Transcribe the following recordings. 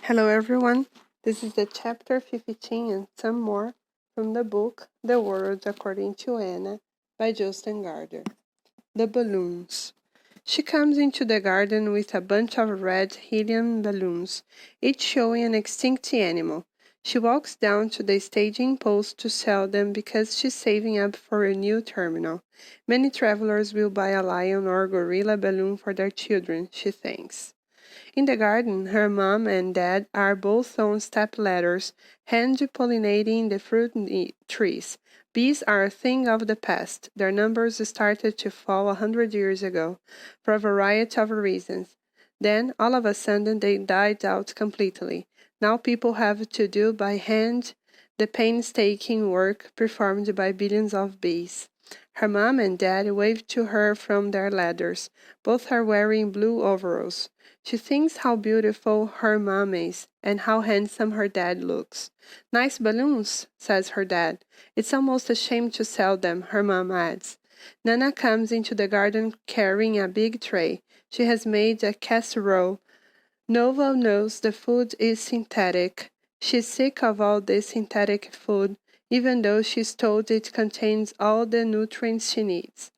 Hello everyone, this is the chapter 15 and some more from the book The World According to Anna by Jostein Gaarder. The balloons. She comes into the garden with a bunch of red helium balloons, each showing an extinct animal. She walks down to the staging post to sell them because she's saving up for a new terminal. Many travelers will buy a lion or gorilla balloon for their children, she thinks. In the garden, her mom and dad are both on step ladders, hand-pollinating the fruit trees. Bees are a thing of the past. Their numbers started to fall 100 years ago, for a variety of reasons. Then, all of a sudden, they died out completely. Now people have to do by hand the painstaking work performed by billions of bees. Her mom and dad wave to her from their ladders. Both are wearing blue overalls. She thinks how beautiful her mom is and how handsome her dad looks. Nice balloons, says her dad. It's almost a shame to sell them, her mom adds. Nana comes into the garden carrying a big tray. She has made a casserole. Nova knows the food is synthetic. She's sick of all this synthetic food, even though she's told it contains all the nutrients she needs.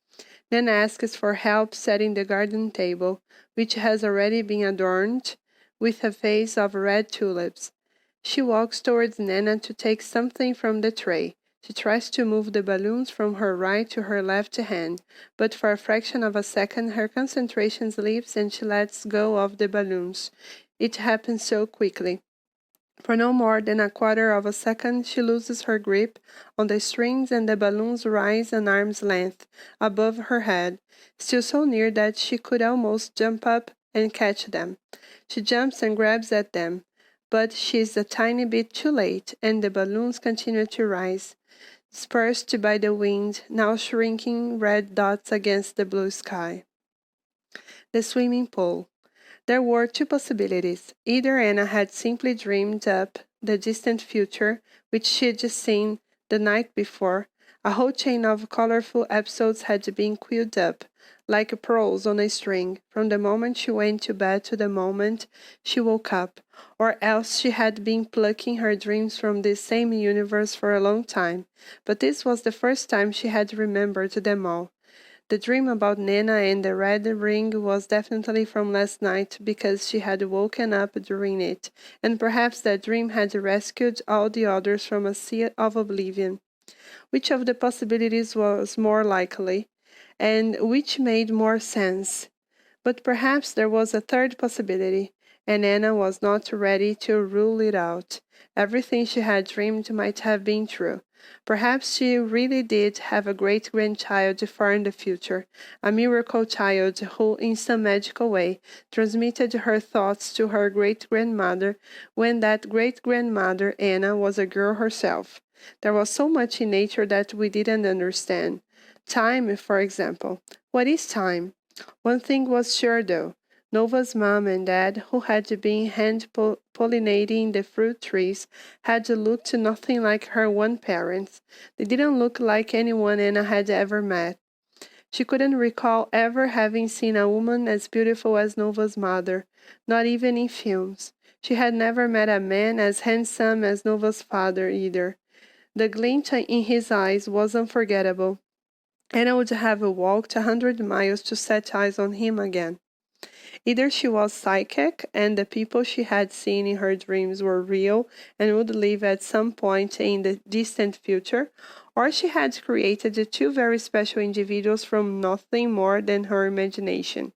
Nana asks for help setting the garden table, which has already been adorned with a vase of red tulips. She walks towards Nana to take something from the tray. She tries to move the balloons from her right to her left hand, but for a fraction of a second her concentration slips and she lets go of the balloons. It happens so quickly. For no more than a quarter of a second she loses her grip on the strings and the balloons rise an arm's length above her head, still so near that she could almost jump up and catch them. She jumps and grabs at them, but she's a tiny bit too late, and the balloons continue to rise, dispersed by the wind, now shrinking red dots against the blue sky. The swimming pool. There were two possibilities. Either Anna had simply dreamed up the distant future, which she'd just seen the night before. A whole chain of colorful episodes had been queued up, like pearls on a string, from the moment she went to bed to the moment she woke up. Or else she had been plucking her dreams from this same universe for a long time. But this was the first time she had remembered them all. The dream about Nana and the red ring was definitely from last night because she had woken up during it, and perhaps that dream had rescued all the others from a sea of oblivion. Which of the possibilities was more likely, and which made more sense? But perhaps there was a third possibility, and Anna was not ready to rule it out. Everything she had dreamed might have been true. Perhaps she really did have a great-grandchild far in the future, a miracle child who, in some magical way, transmitted her thoughts to her great-grandmother when that great-grandmother, Anna, was a girl herself. There was so much in nature that we didn't understand. Time, for example. What is time? One thing was sure, though. Nova's mom and dad, who had been hand-pollinating the fruit trees, had looked nothing like her own parents. They didn't look like anyone Anna had ever met. She couldn't recall ever having seen a woman as beautiful as Nova's mother, not even in films. She had never met a man as handsome as Nova's father, either. The glint in his eyes was unforgettable. Anna would have walked 100 miles to set eyes on him again. Either she was psychic, and the people she had seen in her dreams were real and would live at some point in the distant future, or she had created the two very special individuals from nothing more than her imagination.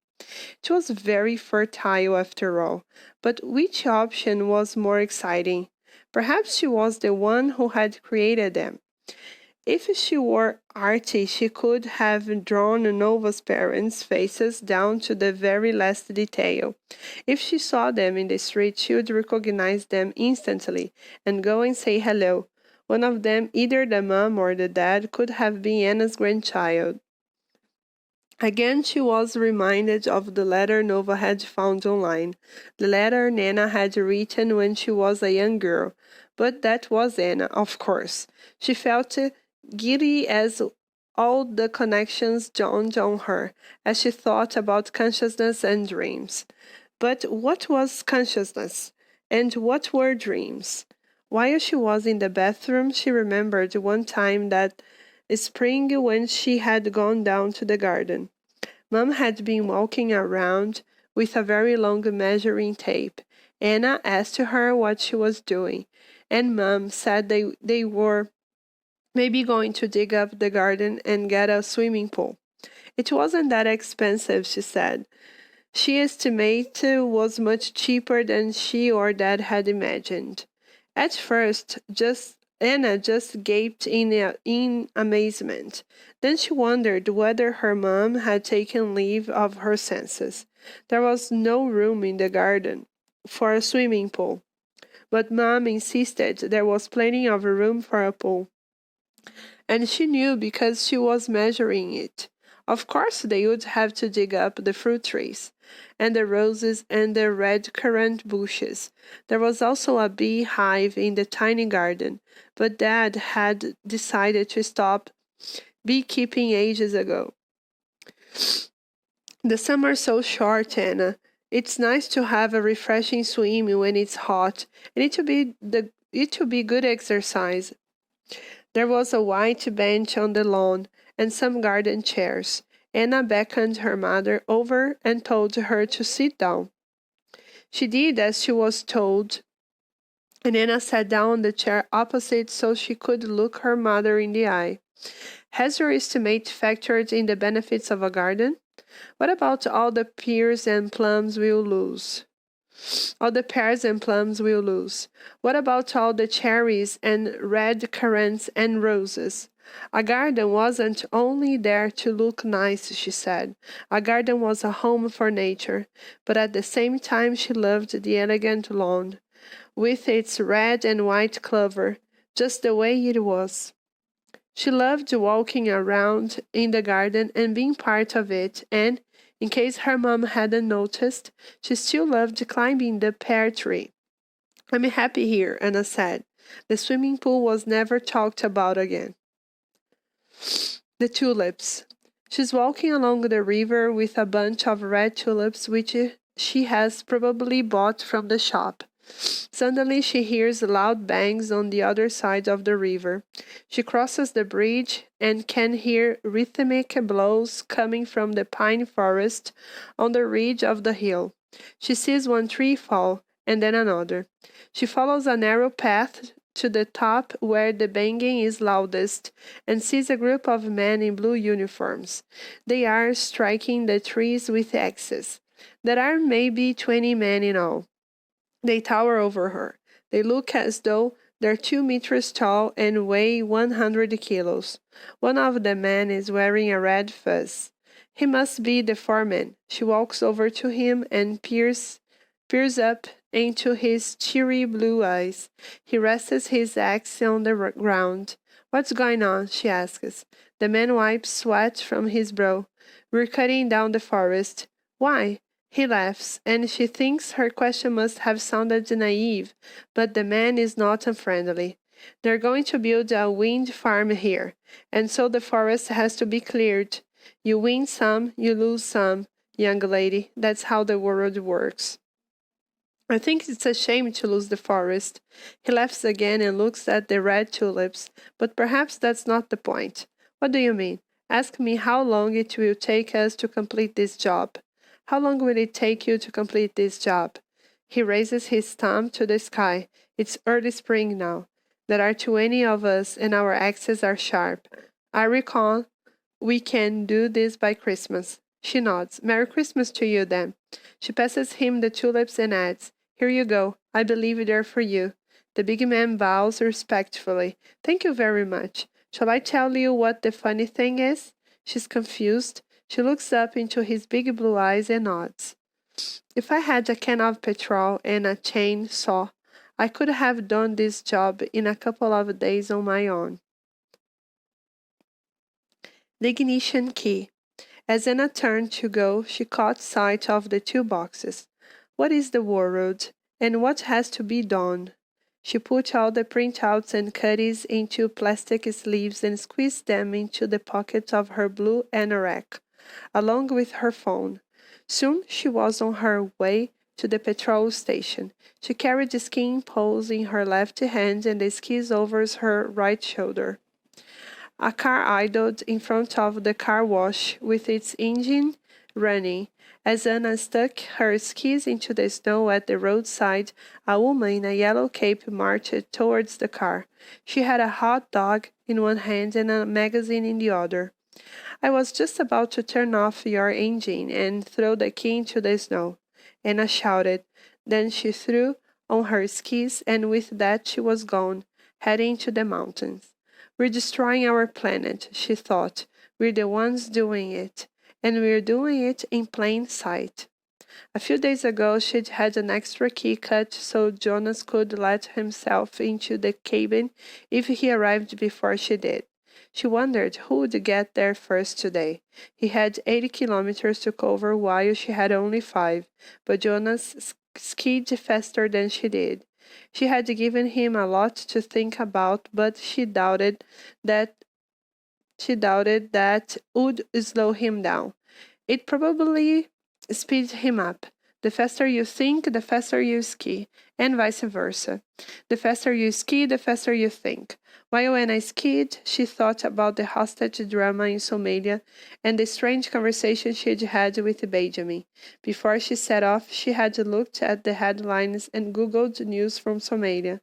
It was very fertile after all, but which option was more exciting? Perhaps she was the one who had created them. If she were arty, she could have drawn Nova's parents' faces down to the very last detail. If she saw them in the street, she would recognize them instantly and go and say hello. One of them, either the mom or the dad, could have been Anna's grandchild. Again she was reminded of the letter Nova had found online, the letter Nana had written when she was a young girl. But that was Anna, of course. She felt giddy as all the connections dawned on her, as she thought about consciousness and dreams. But what was consciousness? And what were dreams? While she was in the bathroom, she remembered one time that spring when she had gone down to the garden. Mom had been walking around with a very long measuring tape. Anna asked her what she was doing, and Mom said they were maybe going to dig up the garden and get a swimming pool. It wasn't that expensive, she said. She estimated was much cheaper than she or Dad had imagined. At first, Anna just gaped in amazement. Then she wondered whether her mom had taken leave of her senses. There was no room in the garden for a swimming pool, but Mom insisted there was plenty of room for a pool. And she knew because she was measuring it. Of course they would have to dig up the fruit trees, and the roses and the red currant bushes. There was also a beehive in the tiny garden, but Dad had decided to stop beekeeping ages ago. The summer's so short, Anna. It's nice to have a refreshing swim when it's hot, and it will be good exercise. There was a white bench on the lawn and some garden chairs. Anna beckoned her mother over and told her to sit down. She did as she was told, and Anna sat down on the chair opposite so she could look her mother in the eye. Has your estimate factored in the benefits of a garden? What about all the pears and plums we'll lose? All the pears and plums we'll lose. What about all the cherries and red currants and roses? A garden wasn't only there to look nice, she said. A garden was a home for nature, but at the same time she loved the elegant lawn, with its red and white clover, just the way it was. She loved walking around in the garden and being part of it, and, in case her mom hadn't noticed, she still loved climbing the pear tree. I'm happy here, Anna said. The swimming pool was never talked about again. The tulips. She's walking along the river with a bunch of red tulips which she has probably bought from the shop. Suddenly she hears loud bangs on the other side of the river. She crosses the bridge and can hear rhythmic blows coming from the pine forest on the ridge of the hill. She sees one tree fall, and then another. She follows a narrow path to the top where the banging is loudest, and sees a group of men in blue uniforms. They are striking the trees with axes. There are maybe 20 men in all. They tower over her. They look as though they're 2 meters tall and weigh 100 kilos. One of the men is wearing a red fez. He must be the foreman. She walks over to him and peers up into his cheery blue eyes. He rests his axe on the ground. What's going on? She asks. The man wipes sweat from his brow. We're cutting down the forest. Why? He laughs, and she thinks her question must have sounded naive, but the man is not unfriendly. They're going to build a wind farm here, and so the forest has to be cleared. You win some, you lose some, young lady. That's how the world works. I think it's a shame to lose the forest. He laughs again and looks at the red tulips, but perhaps that's not the point. What do you mean? Ask me how long it will take us to complete this job. How long will it take you to complete this job? He raises his thumb to the sky. It's early spring now. There are 20 of us, and our axes are sharp. I reckon we can do this by Christmas. She nods. Merry Christmas to you, then. She passes him the tulips and adds, Here you go. I believe they're for you. The big man bows respectfully. Thank you very much. Shall I tell you what the funny thing is? She's confused. She looks up into his big blue eyes and nods. If I had a can of petrol and a chainsaw, I could have done this job in a couple of days on my own. The ignition key. As Anna turned to go, she caught sight of the 2 boxes. What is the world, and what has to be done? She put all the printouts and cutties into plastic sleeves and squeezed them into the pocket of her blue anorak, along with her phone. Soon she was on her way to the petrol station. She carried the skiing poles in her left hand and the skis over her right shoulder. A car idled in front of the car wash with its engine running. As Anna stuck her skis into the snow at the roadside, a woman in a yellow cape marched towards the car. She had a hot dog in one hand and a magazine in the other. I was just about to turn off your engine and throw the key into the snow, Anna shouted. Then she threw on her skis, and with that she was gone, heading to the mountains. We're destroying our planet, she thought. We're the ones doing it, and we're doing it in plain sight. A few days ago, she'd had an extra key cut so Jonas could let himself into the cabin if he arrived before she did. She wondered who would get there first today. He had 80 kilometers to cover while she had only 5, but Jonas skied faster than she did. She had given him a lot to think about, but she doubted that would slow him down. It probably speeds him up. The faster you think, the faster you ski, and vice versa. The faster you ski, the faster you think. While when I skied, she thought about the hostage drama in Somalia and the strange conversation she'd had with Benjamin. Before she set off, she had looked at the headlines and Googled news from Somalia.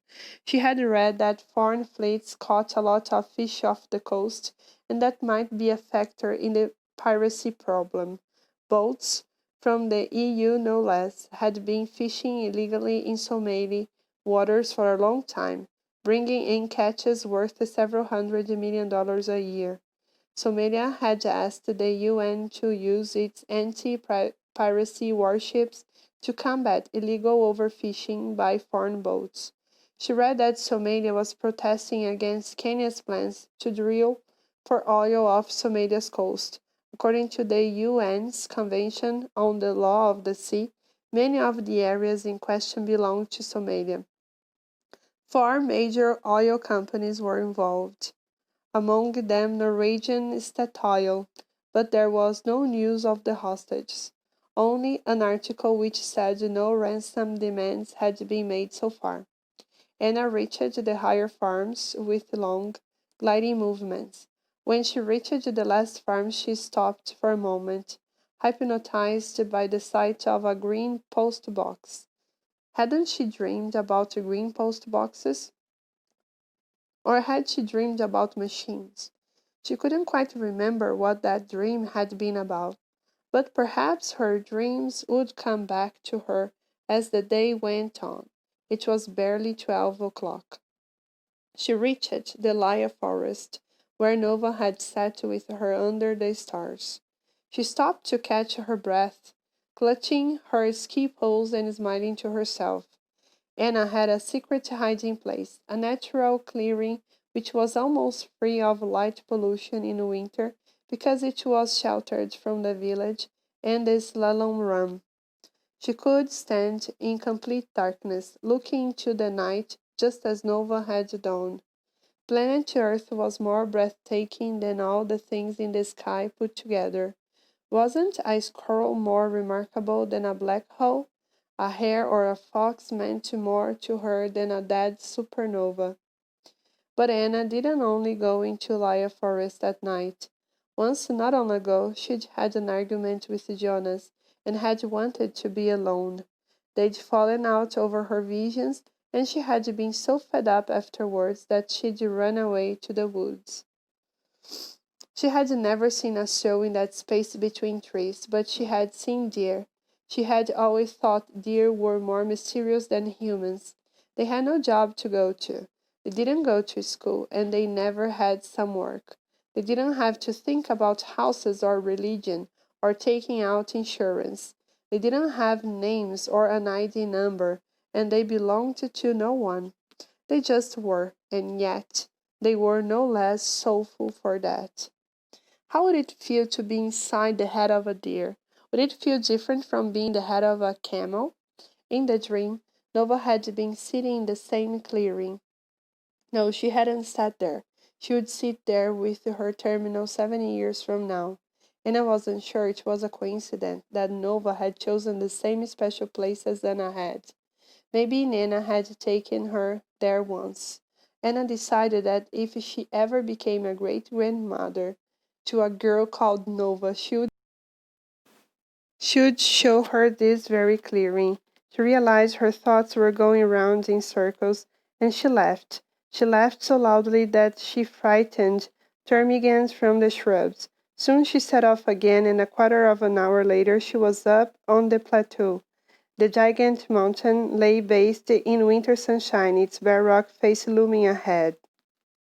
She had read that foreign fleets caught a lot of fish off the coast, and that might be a factor in the piracy problem. Boats, from the EU no less, had been fishing illegally in Somali waters for a long time, bringing in catches worth several $100 million a year. Somalia had asked the UN to use its anti-piracy warships to combat illegal overfishing by foreign boats. She read that Somalia was protesting against Kenya's plans to drill for oil off Somalia's coast. According to the UN's Convention on the Law of the Sea, many of the areas in question belong to Somalia. 4 major oil companies were involved, among them Norwegian Statoil, but there was no news of the hostages, only an article which said no ransom demands had been made so far. Anna reached the higher farms with long, gliding movements. When she reached the last farm, she stopped for a moment, hypnotized by the sight of a green post box. Hadn't she dreamed about green post boxes? Or had she dreamed about machines? She couldn't quite remember what that dream had been about, but perhaps her dreams would come back to her as the day went on. It was barely 12 o'clock. She reached the Laya forest, where Nova had sat with her under the stars. She stopped to catch her breath, clutching her ski poles and smiling to herself. Anna had a secret hiding place, a natural clearing which was almost free of light pollution in winter because it was sheltered from the village and the slalom run. She could stand in complete darkness, looking into the night just as Nova had done. Planet Earth was more breathtaking than all the things in the sky put together. Wasn't a squirrel more remarkable than a black hole? A hare or a fox meant more to her than a dead supernova. But Anna didn't only go into Laya Forest at night. Once, not long ago, she'd had an argument with Jonas and had wanted to be alone. They'd fallen out over her visions, and she had been so fed up afterwards that she'd run away to the woods. She had never seen a show in that space between trees, but she had seen deer. She had always thought deer were more mysterious than humans. They had no job to go to. They didn't go to school, and they never had some work. They didn't have to think about houses or religion or taking out insurance. They didn't have names or an ID number, and they belonged to no one. They just were, and yet they were no less soulful for that. How would it feel to be inside the head of a deer? Would it feel different from being the head of a camel? In the dream, Nova had been sitting in the same clearing. No, she hadn't sat there. She would sit there with her terminal 7 years from now. Anna wasn't sure it was a coincidence that Nova had chosen the same special place as Anna had. Maybe Nana had taken her there once. Anna decided that if she ever became a great-grandmother to a girl called Nova, she would show her this very clearly. She realized her thoughts were going round in circles, and she laughed. She laughed so loudly that she frightened ptarmigans from the shrubs. Soon she set off again, and a quarter of an hour later she was up on the plateau. The giant mountain lay bathed in winter sunshine, its bare rock face looming ahead.